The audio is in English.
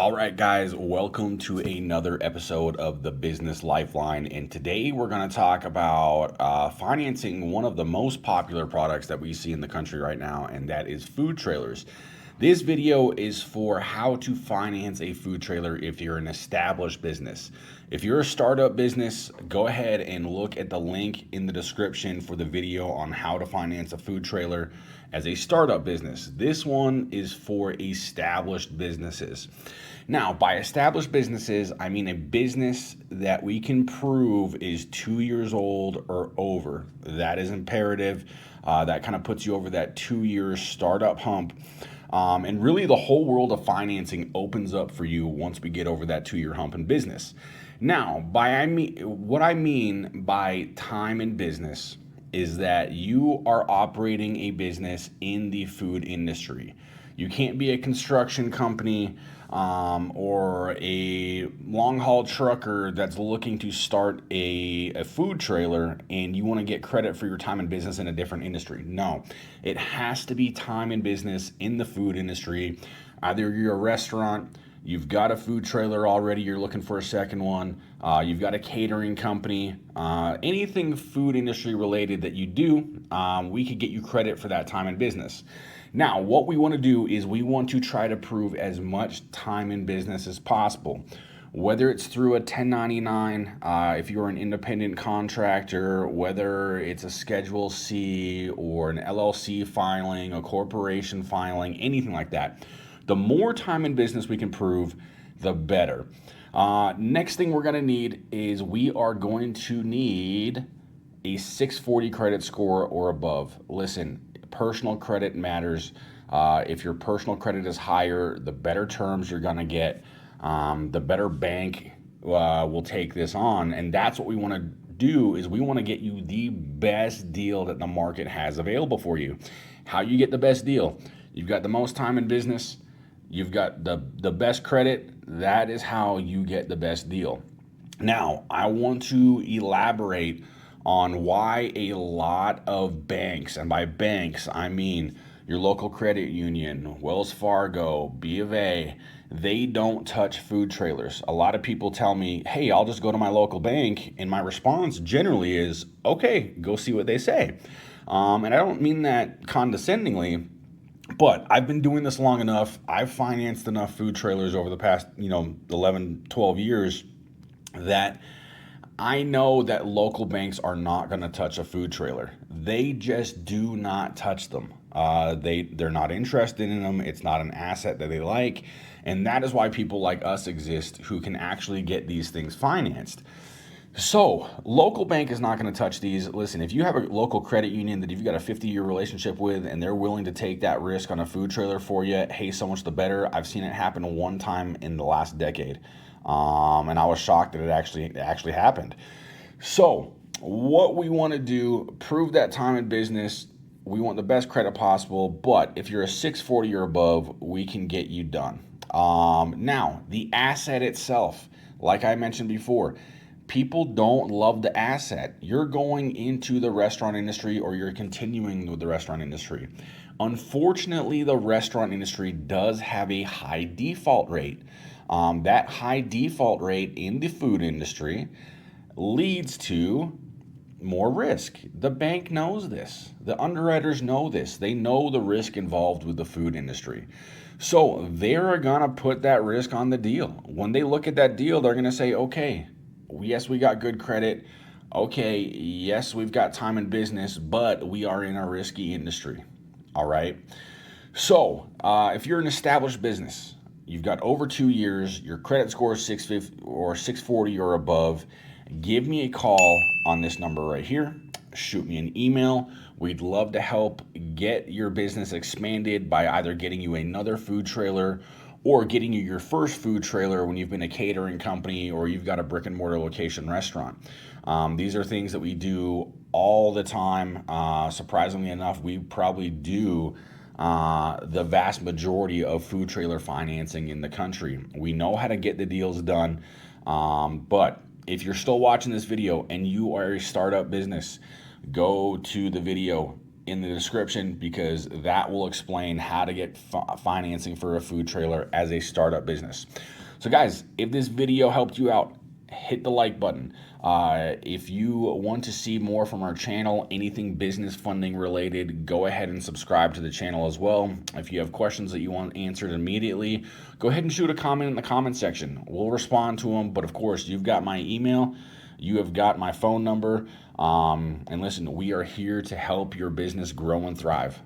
All right, guys, welcome to another episode of the Business Lifeline. And today we're going to talk about financing one of the most popular products that we see in the country right now, and that is food trailers. This video is for how to finance a food trailer if you're an established business. If you're a startup business, go ahead and look at the link in the description for the video on how to finance a food trailer as a startup business. This one is for established businesses. Now, by established businesses, I mean a business that we can prove is 2 years old or over. That is imperative. That kind of puts you over that 2 year startup hump. And really, the whole world of financing opens up for you once we get over that 2 year hump in business. Now, what I mean by time in business is that you are operating a business in the food industry. You can't be a construction company or a long haul trucker that's looking to start a food trailer and you want to get credit for your time in business in a different industry. No, it has to be time in business in the food industry. Either you're a restaurant, you've got a food trailer already, you're looking for a second one, you've got a catering company, anything food industry related that you do, we could get you credit for that time in business. Now, what we want to do is we want to try to prove as much time in business as possible. Whether it's through a 1099, if you're an independent contractor, whether it's a Schedule C or an LLC filing, a corporation filing, anything like that. The more time in business we can prove, the better. Next thing we're going to need is we are going to need a 640 credit score or above. Listen, personal credit matters. If your personal credit is higher, the better terms you're going to get, the better bank will take this on. And that's what we want to do is we want to get you the best deal that the market has available for you. How you get the best deal? You've got the most time in business. You've got the best credit. That is how you get the best deal. Now, I want to elaborate on why a lot of banks, and by banks, I mean your local credit union, Wells Fargo, B of A, they don't touch food trailers. A lot of people tell me, hey, I'll just go to my local bank. And my response generally is, okay, go see what they say. And I don't mean that condescendingly, but I've been doing this long enough. I've financed enough food trailers over the past, 11, 12 years that I know that local banks are not going to touch a food trailer. They just do not touch them. They're not interested in them. It's not an asset that they like. And that is why people like us exist who can actually get these things financed. So, local bank is not going to touch these. Listen, if you have a local credit union that you've got a 50-year relationship with and they're willing to take that risk on a food trailer for you, hey, so much the better. I've seen it happen one time in the last decade. And I was shocked that it actually happened. So, what we want to do, prove that time in business. We want the best credit possible, but if you're a 640 or above, we can get you done. Now, the asset itself, like I mentioned before, people don't love the asset. You're going into the restaurant industry or you're continuing with the restaurant industry. Unfortunately, the restaurant industry does have a high default rate. That high default rate in the food industry leads to more risk. The bank knows this. The underwriters know this. They know the risk involved with the food industry. So they're going to put that risk on the deal. When they look at that deal, they're going to say, okay, yes, we got good credit. Okay, yes, we've got time in business, but we are in a risky industry. All right. So if you're an established business, you've got over 2 years, your credit score is 650 or 640 or above, give me a call on this number right here. Shoot me an email. We'd love to help get your business expanded by either getting you another food trailer or getting you your first food trailer when you've been a catering company or you've got a brick and mortar location restaurant. These are things that we do all the time. Surprisingly enough, we probably do the vast majority of food trailer financing in the country. We know how to get the deals done, but if you're still watching this video and you are a startup business, go to the video, in the description because that will explain how to get financing for a food trailer as a startup business. So guys, if this video helped you out, hit the like button. If you want to see more from our channel, anything business funding related, go ahead and subscribe to the channel as well. If you have questions that you want answered immediately, go ahead and shoot a comment in the comment section. We'll respond to them. But of course, you've got my email. You have got my phone number. And listen, we are here to help your business grow and thrive.